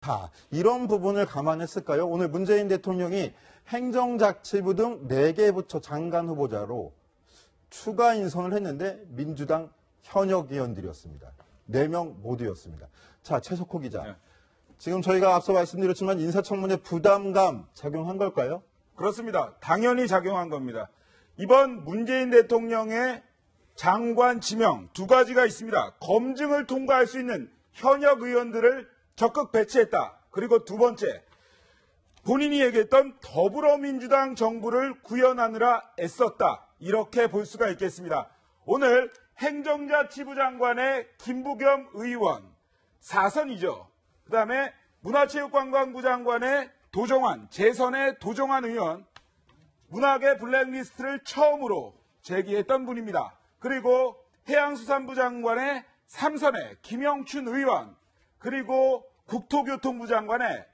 다 이런 부분을 감안했을까요? 오늘 문재인 대통령이 행정자치부 등 4개 부처 장관 후보자로 추가 인선을 했는데 민주당 현역 의원들이었습니다. 4명 모두였습니다. 자, 최석호 기자. 네. 지금 저희가 앞서 말씀드렸지만 인사청문회 부담감 작용한 걸까요? 그렇습니다. 당연히 작용한 겁니다. 이번 문재인 대통령의 장관 지명 2가지가 있습니다. 검증을 통과할 수 있는 현역 의원들을 적극 배치했다. 그리고 2번째, 본인이 얘기했던 더불어민주당 정부를 구현하느라 애썼다. 이렇게 볼 수가 있겠습니다. 오늘 행정자치부 장관의 김부겸 의원 4선이죠. 그 다음에 문화체육관광부 장관의 도종환, 재선의 도종환 의원, 문학의 블랙리스트를 처음으로 제기했던 분입니다. 그리고 해양수산부 장관의 3선의 김영춘 의원, 그리고 국토교통부 장관의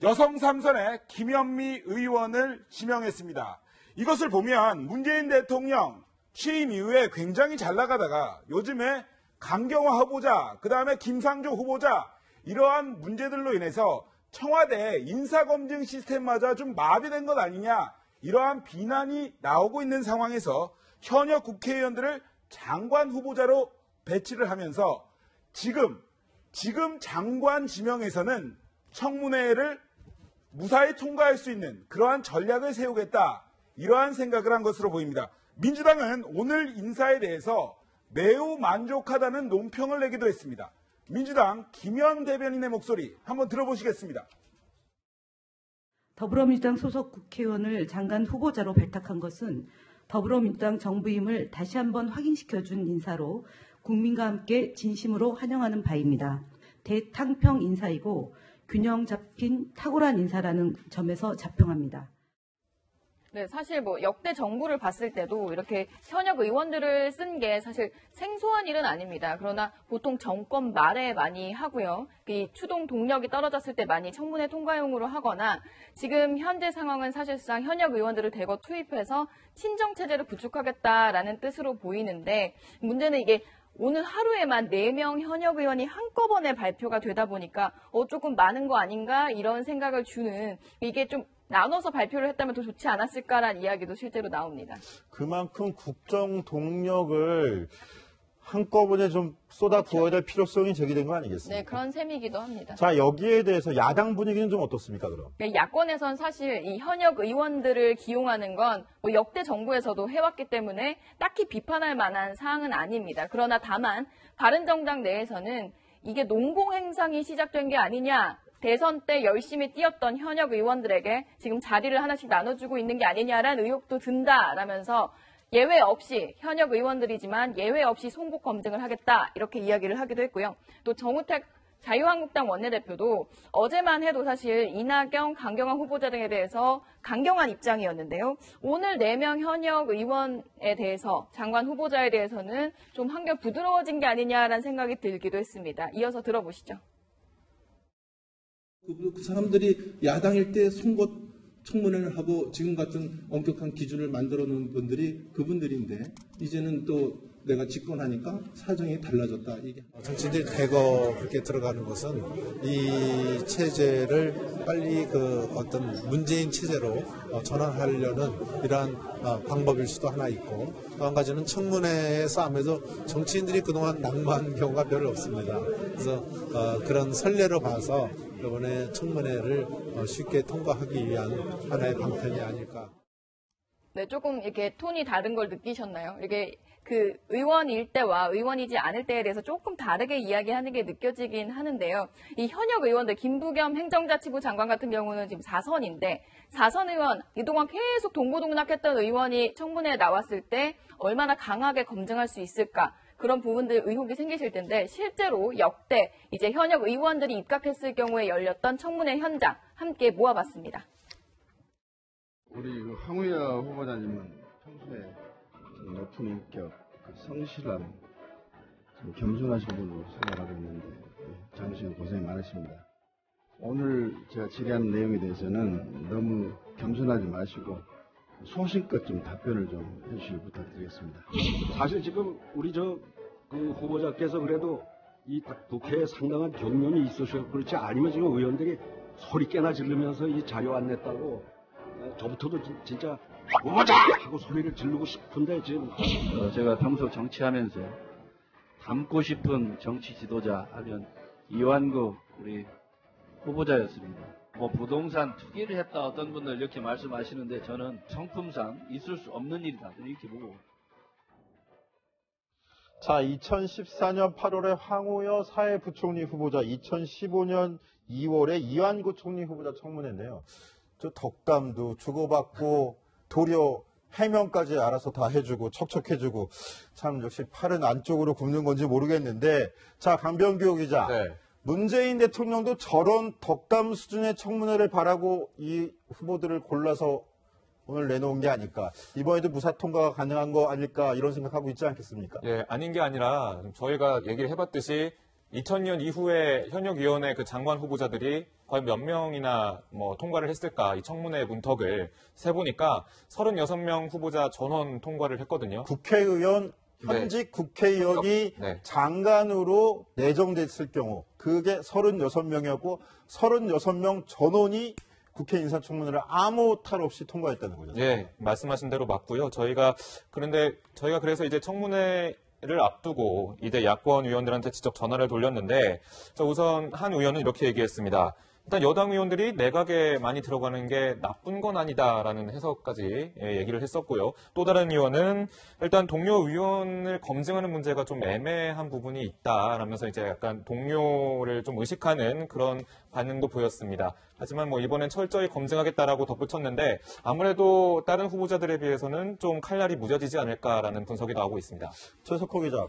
여성 3선의 김현미 의원을 지명했습니다. 이것을 보면 문재인 대통령 취임 이후에 굉장히 잘 나가다가 요즘에 강경화 후보자, 그 다음에 김상조 후보자 이러한 문제들로 인해서 청와대 인사검증 시스템마저 좀 마비된 것 아니냐 이러한 비난이 나오고 있는 상황에서 현역 국회의원들을 장관 후보자로 배치를 하면서 지금 장관 지명에서는 청문회를 무사히 통과할 수 있는 그러한 전략을 세우겠다 이러한 생각을 한 것으로 보입니다. 민주당은 오늘 인사에 대해서 매우 만족하다는 논평을 내기도 했습니다. 민주당 김현 대변인의 목소리 한번 들어보시겠습니다. 더불어민주당 소속 국회의원을 장관 후보자로 발탁한 것은 더불어민주당 정부임을 다시 한번 확인시켜준 인사로 국민과 함께 진심으로 환영하는 바입니다. 대탕평 인사이고 균형 잡힌 탁월한 인사라는 점에서 자평합니다. 네, 사실 역대 정부를 봤을 때도 이렇게 현역 의원들을 쓴 게 사실 생소한 일은 아닙니다. 그러나 보통 정권 말에 많이 하고요. 이 추동 동력이 떨어졌을 때 많이 청문회 통과용으로 하거나 지금 현재 상황은 사실상 현역 의원들을 대거 투입해서 친정체제를 구축하겠다라는 뜻으로 보이는데 문제는 이게 오늘 하루에만 4명 현역 의원이 한꺼번에 발표가 되다 보니까 조금 많은 거 아닌가 이런 생각을 주는 이게 좀 나눠서 발표를 했다면 더 좋지 않았을까라는 이야기도 실제로 나옵니다. 그만큼 국정 동력을 한꺼번에 좀 쏟아 부어야 될 필요성이 제기된 거 아니겠습니까? 네, 그런 셈이기도 합니다. 자, 여기에 대해서 야당 분위기는 좀 어떻습니까, 그럼? 네, 야권에선 사실 이 현역 의원들을 기용하는 건 역대 정부에서도 해왔기 때문에 딱히 비판할 만한 사항은 아닙니다. 그러나 다만 바른정당 내에서는 이게 농공행상이 시작된 게 아니냐, 대선 때 열심히 뛰었던 현역 의원들에게 지금 자리를 하나씩 나눠주고 있는 게 아니냐라는 의혹도 든다라면서 예외 없이 현역 의원들이지만 예외 없이 송곳 검증을 하겠다 이렇게 이야기를 하기도 했고요. 또 정우택 자유한국당 원내대표도 어제만 해도 사실 이낙연, 강경화 후보자 등에 대해서 강경한 입장이었는데요. 오늘 4명 현역 의원에 대해서 장관 후보자에 대해서는 좀 한결 부드러워진 게 아니냐라는 생각이 들기도 했습니다. 이어서 들어보시죠. 그 사람들이 야당일 때 송곳 청문회를 하고 지금 같은 엄격한 기준을 만들어 놓은 분들이 그분들인데 이제는 또 내가 집권하니까 사정이 달라졌다. 이게 정치인들이 대거 그렇게 들어가는 것은 이 체제를 빨리 어떤 문재인 체제로 전환하려는 이러한 방법일 수도 하나 있고 또 한 가지는 청문회의 싸움에서 정치인들이 그동안 낙마한 경우가 별로 없습니다. 그래서 그런 선례로 봐서 이번에 청문회를 쉽게 통과하기 위한 하나의 방편이 아닐까. 네, 조금 이렇게 톤이 다른 걸 느끼셨나요? 이게 그 의원일 때와 의원이지 않을 때에 대해서 조금 다르게 이야기하는 게 느껴지긴 하는데요. 이 현역 의원들 김부겸 행정자치부 장관 같은 경우는 지금 4선인데 4선 의원 이동안 계속 동고동락했던 의원이 청문회에 나왔을 때 얼마나 강하게 검증할 수 있을까? 그런 부분들 의혹이 생기실 텐데 실제로 역대 이제 현역 의원들이 입각했을 경우에 열렸던 청문회 현장 함께 모아봤습니다. 우리 황우여 후보자님은 평소에 높은 인격, 성실한, 겸손하신 분으로 생각하고 있는데 장시간 고생 많으십니다. 오늘 제가 질의하는 내용에 대해서는 너무 겸손하지 마시고 소신껏 좀 답변을 좀 해주시길 부탁드리겠습니다. 사실 지금 우리 그 후보자께서 그래도 이 국회에 상당한 경륜이 있으셔서 그렇지 아니면 지금 의원들이 소리 깨나 지르면서 이 자료 안 냈다고 저부터도 진짜 오자 하고 소리를 지르고 싶은데 지금 제가 평소 정치하면서 닮고 싶은 정치 지도자 하면 이완구 우리 후보자였습니다. 뭐 부동산 투기를 했다 어떤 분들 이렇게 말씀하시는데 저는 성품상 있을 수 없는 일이다 이렇게 보고. 자, 2014년 8월에 황우여 사회부총리 후보자, 2015년 2월에 이완구 총리 후보자 청문회인데요. 저 덕담도 주고받고 도리어 해명까지 알아서 다 해주고 척척해주고 참 역시 팔은 안쪽으로 굽는 건지 모르겠는데, 자, 강병규 기자. 네. 문재인 대통령도 저런 덕담 수준의 청문회를 바라고 이 후보들을 골라서 오늘 내놓은 게 아닐까. 이번에도 무사 통과가 가능한 거 아닐까 이런 생각하고 있지 않겠습니까? 예, 아닌 게 아니라 저희가 얘기를 해봤듯이 2000년 이후에 현역위원회 그 장관 후보자들이 과연 몇 명이나 뭐 통과를 했을까 이 청문회 문턱을 세보니까 36명 후보자 전원 통과를 했거든요. 국회의원 현직 국회의원이 네. 장관으로 내정됐을 경우 그게 36명이었고 36명 전원이 국회 인사청문회를 아무 탈 없이 통과했다는 거죠. 예, 말씀하신 대로 맞고요. 그런데 저희가 그래서 이제 청문회를 앞두고 이제 야권 의원들한테 직접 전화를 돌렸는데 우선 한 의원은 이렇게 얘기했습니다. 일단 여당 의원들이 내각에 많이 들어가는 게 나쁜 건 아니다라는 해석까지 얘기를 했었고요. 또 다른 의원은 일단 동료 의원을 검증하는 문제가 좀 애매한 부분이 있다라면서 이제 약간 동료를 좀 의식하는 그런 반응도 보였습니다. 하지만 뭐 이번엔 철저히 검증하겠다라고 덧붙였는데 아무래도 다른 후보자들에 비해서는 좀 칼날이 무뎌지지 않을까라는 분석이 나오고 있습니다. 최석호 기자,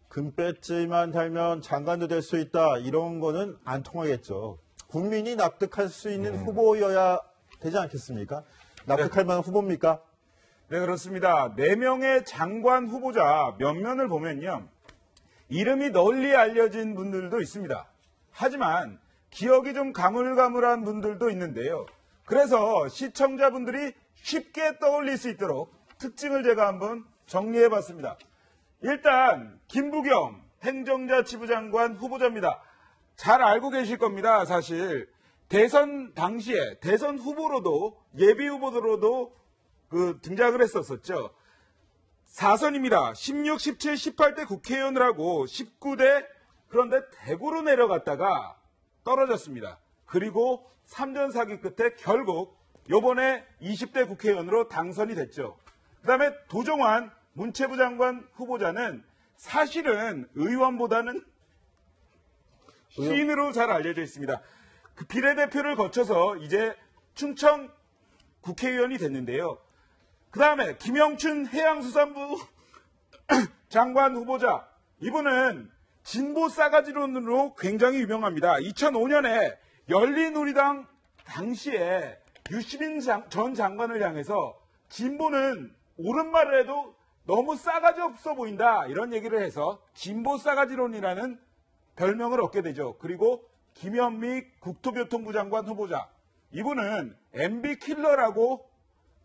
금배지만 달면 장관도 될 수 있다 이런 거는 안 통하겠죠. 국민이 납득할 수 있는 후보여야 되지 않겠습니까? 납득할 만한 후보입니까? 네, 그렇습니다. 4명의 장관 후보자 면면을 보면요. 이름이 널리 알려진 분들도 있습니다. 하지만 기억이 좀 가물가물한 분들도 있는데요. 그래서 시청자분들이 쉽게 떠올릴 수 있도록 특징을 제가 한번 정리해봤습니다. 일단 김부겸 행정자치부 장관 후보자입니다. 잘 알고 계실 겁니다. 사실 대선 당시에 대선 후보로도 예비 후보로도 등장을 했었었죠. 4선입니다. 16, 17, 18대 국회의원을 하고 19대 그런데 대구로 내려갔다가 떨어졌습니다. 그리고 3전 4기 끝에 결국 요번에 20대 국회의원으로 당선이 됐죠. 그다음에 도종환 문체부 장관 후보자는 사실은 의원보다는 시인으로 잘 알려져 있습니다. 그 비례대표를 거쳐서 이제 충청 국회의원이 됐는데요. 그 다음에 김영춘 해양수산부 장관 후보자. 이분은 진보 싸가지론으로 굉장히 유명합니다. 2005년에 열린우리당 당시에 유시민 전 장관을 향해서 진보는 옳은 말을 해도 너무 싸가지 없어 보인다 이런 얘기를 해서 진보 싸가지론이라는 별명을 얻게 되죠. 그리고 김현미 국토교통부 장관 후보자. 이분은 MB 킬러라고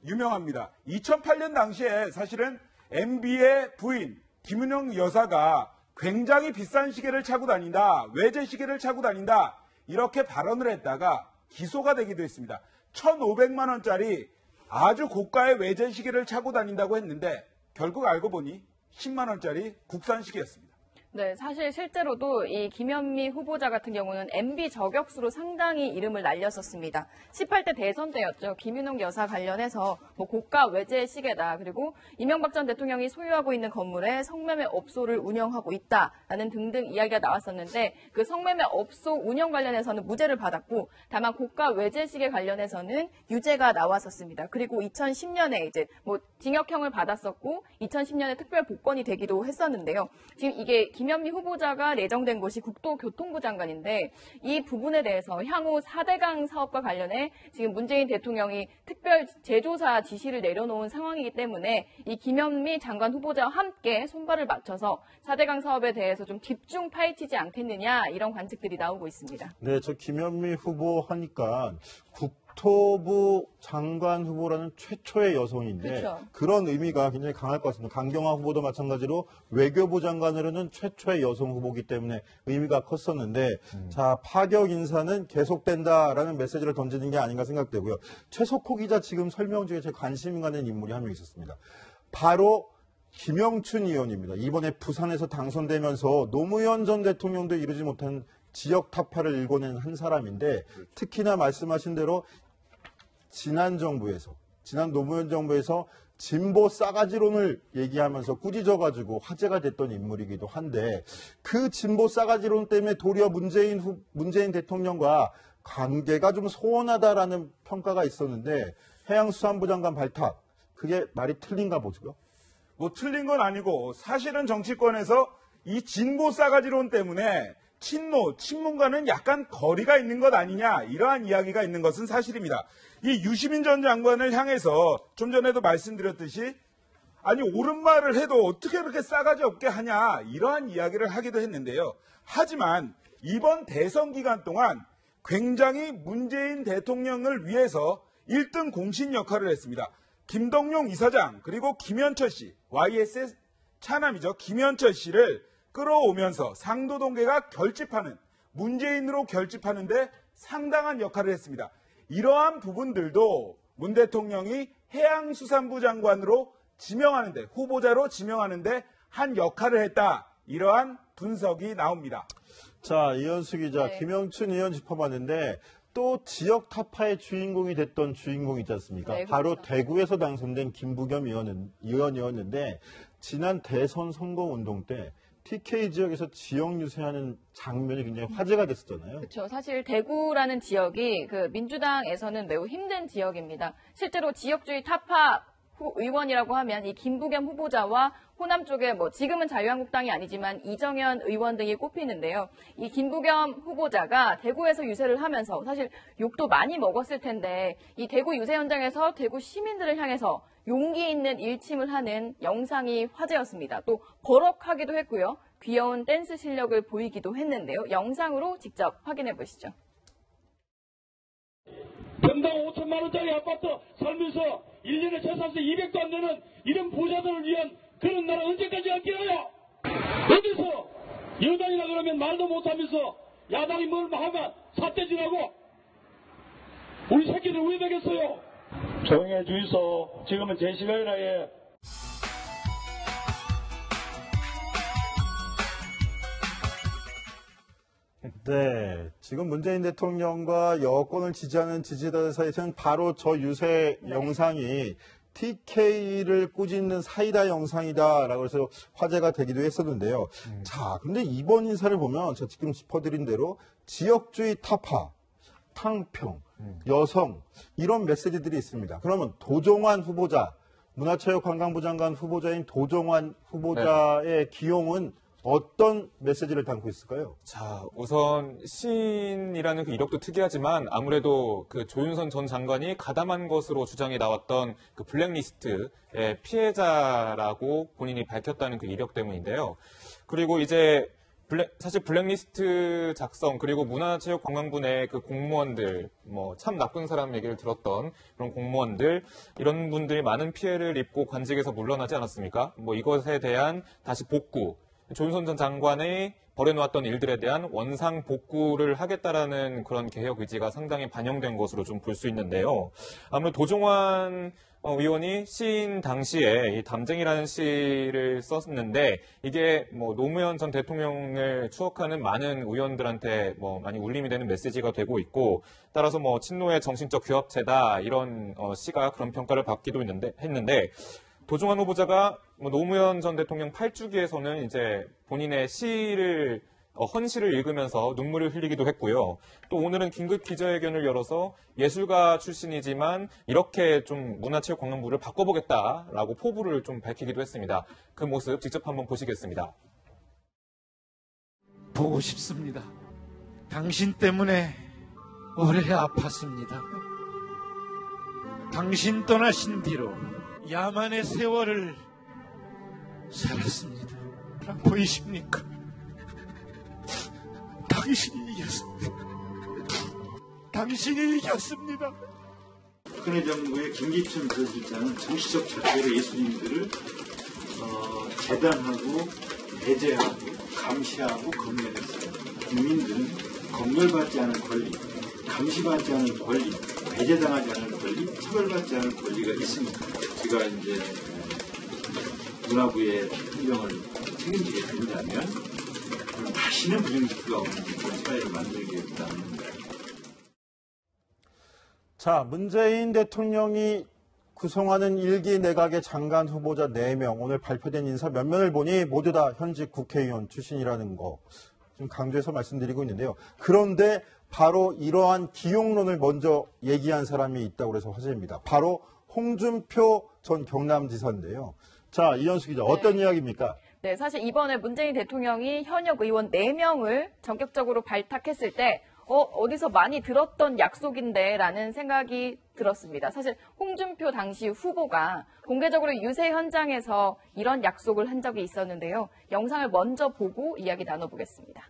유명합니다. 2008년 당시에 사실은 MB의 부인 김은영 여사가 굉장히 비싼 시계를 차고 다닌다. 외제 시계를 차고 다닌다. 이렇게 발언을 했다가 기소가 되기도 했습니다. 1,500만 원짜리 아주 고가의 외제 시계를 차고 다닌다고 했는데 결국 알고 보니 10만 원짜리 국산 시계였습니다. 네, 사실 실제로도 이 김현미 후보자 같은 경우는 MB 저격수로 상당히 이름을 날렸었습니다. 18대 대선 때였죠. 김윤옥 여사 관련해서 뭐 고가 외제 시계다. 그리고 이명박 전 대통령이 소유하고 있는 건물에 성매매 업소를 운영하고 있다라는 등등 이야기가 나왔었는데 그 성매매 업소 운영 관련해서는 무죄를 받았고 다만 고가 외제 시계 관련해서는 유죄가 나왔었습니다. 그리고 2010년에 이제 뭐 징역형을 받았었고 2010년에 특별 복권이 되기도 했었는데요. 지금 이게 김현미 후보자가 내정된 곳이 국토교통부 장관인데 이 부분에 대해서 향후 4대강 사업과 관련해 지금 문재인 대통령이 특별 재조사 지시를 내려놓은 상황이기 때문에 이 김현미 장관 후보자와 함께 손발을 맞춰서 4대강 사업에 대해서 좀 집중 파헤치지 않겠느냐 이런 관측들이 나오고 있습니다. 네, 저 김현미 후보 하니까 국토부 장관 후보라는 최초의 여성인데 그렇죠. 그런 의미가 굉장히 강할 것 같습니다. 강경화 후보도 마찬가지로 외교부 장관으로는 최초의 여성 후보이기 때문에 의미가 컸었는데 자, 파격 인사는 계속된다라는 메시지를 던지는 게 아닌가 생각되고요. 최석호 기자 지금 설명 중에 제 관심 가는 인물이 한 명 있었습니다. 바로 김영춘 의원입니다. 이번에 부산에서 당선되면서 노무현 전 대통령도 이루지 못한 지역 타파를 일궈낸 한 사람인데 특히나 말씀하신 대로 지난 노무현 정부에서 진보 싸가지론을 얘기하면서 꾸짖어가지고 화제가 됐던 인물이기도 한데 그 진보 싸가지론 때문에 도리어 문재인 대통령과 관계가 좀 소원하다라는 평가가 있었는데 해양수산부 장관 발탁 그게 말이 틀린가 보죠? 뭐 틀린 건 아니고 사실은 정치권에서 이 진보 싸가지론 때문에 친문과는 약간 거리가 있는 것 아니냐 이러한 이야기가 있는 것은 사실입니다. 이 유시민 전 장관을 향해서 좀 전에도 말씀드렸듯이 아니 옳은 말을 해도 어떻게 그렇게 싸가지 없게 하냐 이러한 이야기를 하기도 했는데요. 하지만 이번 대선 기간 동안 굉장히 문재인 대통령을 위해서 1등 공신 역할을 했습니다. 김동용 이사장 그리고 김현철 씨 YS의 차남이죠. 김현철 씨를 끌어오면서 상도동계가 결집하는 문재인으로 결집하는데 상당한 역할을 했습니다. 이러한 부분들도 문 대통령이 해양수산부 장관으로 지명하는데 후보자로 지명하는데 한 역할을 했다. 이러한 분석이 나옵니다. 자, 이현수 기자, 네. 김영춘 의원 짚어봤는데 또 지역 타파의 주인공이 됐던 주인공이 있지 않습니까? 네, 그렇죠. 바로 대구에서 당선된 김부겸 의원이었는데 지난 대선 선거운동 때 TK 지역에서 지역 유세하는 장면이 굉장히 화제가 됐었잖아요. 그렇죠. 사실 대구라는 지역이 그 민주당에서는 매우 힘든 지역입니다. 실제로 지역주의 타파 의원이라고 하면 이 김부겸 후보자와 호남 쪽에 뭐 지금은 자유한국당이 아니지만 이정현 의원 등이 꼽히는데요. 이 김부겸 후보자가 대구에서 유세를 하면서 사실 욕도 많이 먹었을 텐데 이 대구 유세 현장에서 대구 시민들을 향해서 용기 있는 일침을 하는 영상이 화제였습니다. 또 버럭하기도 했고요. 귀여운 댄스 실력을 보이기도 했는데요. 영상으로 직접 확인해 보시죠. 평당 5천만 원짜리 아파트 살면서 1년에 재산세 200도 안 되는 이런 부자들을 위한 그런 나라 언제까지 할게요? 어디서 여당이라 그러면 말도 못하면서 야당이 뭘 하면 삿대질하고 우리 새끼들 왜 되겠어요? 조용히 해 주이소. 지금은 제 시간이라 해. 네, 지금 문재인 대통령과 여권을 지지하는 지지자들 사이에서는 바로 저 유세 영상이 TK를 꾸짖는 사이다 영상이다라고 해서 화제가 되기도 했었는데요. 자, 근데 이번 인사를 보면 제가 지금 짚어드린 대로 지역주의 타파, 탕평, 여성 이런 메시지들이 있습니다. 그러면 도종환 후보자, 문화체육관광부 장관 후보자인 도종환 후보자의 기용은 어떤 메시지를 담고 있을까요? 자, 우선 시인이라는 그 이력도 특이하지만 아무래도 그 조윤선 전 장관이 가담한 것으로 주장이 나왔던 그 블랙리스트의 피해자라고 본인이 밝혔다는 그 이력 때문인데요. 그리고 이제 사실 블랙리스트 작성 그리고 문화체육관광부 내 그 공무원들 뭐 참 나쁜 사람 얘기를 들었던 그런 공무원들 이런 분들이 많은 피해를 입고 관직에서 물러나지 않았습니까? 뭐 이것에 대한 다시 복구 조윤선 전 장관의 벌여놓았던 일들에 대한 원상 복구를 하겠다라는 그런 개혁 의지가 상당히 반영된 것으로 좀 볼 수 있는데요. 아무래도 도종환 의원이 시인 당시에 이 담쟁이라는 시를 썼는데 이게 뭐 노무현 전 대통령을 추억하는 많은 의원들한테 뭐 많이 울림이 되는 메시지가 되고 있고 따라서 뭐 친노의 정신적 규합체다 이런 시가 그런 평가를 받기도 했는데 도종환 후보자가 노무현 전 대통령 8주기에서는 이제 본인의 시를 헌시를 읽으면서 눈물을 흘리기도 했고요. 또 오늘은 긴급 기자회견을 열어서 예술가 출신이지만 이렇게 좀 문화체육관광부를 바꿔보겠다라고 포부를 좀 밝히기도 했습니다. 그 모습 직접 한번 보시겠습니다. 보고 싶습니다. 당신 때문에 오래 아팠습니다. 당신 떠나신 뒤로 야만의 세월을 살았습니다. 보이십니까? 당신이 이겼습니다. 당신이 이겼습니다. 박근혜 정부의 김기춘 비서실장은 정치적 자체로 예수님들을 재단하고 배제하고 감시하고 검열했어요. 국민들은 검열받지 않은 권리, 감시받지 않은 권리, 배제당하지 않은 권리, 처벌받지 않은 권리가 있습니다. 제가 이제 문화부의 행정을 책임지게 된다면 다시는 부정직구가 없는 그런 사회를 만들겠다는. 자, 문재인 대통령이 구성하는 1기 내각의 장관 후보자 4명, 오늘 발표된 인사 몇 면을 보니 모두 다 현직 국회의원 출신이라는 거 좀 강조해서 말씀드리고 있는데요. 그런데 바로 이러한 기용론을 먼저 얘기한 사람이 있다고 해서 화제입니다. 바로 홍준표 전 경남지사인데요. 자, 이현수 기자, 어떤 이야기입니까? 네, 사실 이번에 문재인 대통령이 현역 의원 4명을 전격적으로 발탁했을 때 어디서 많이 들었던 약속인데 라는 생각이 들었습니다. 사실 홍준표 당시 후보가 공개적으로 유세 현장에서 이런 약속을 한 적이 있었는데요. 영상을 먼저 보고 이야기 나눠보겠습니다.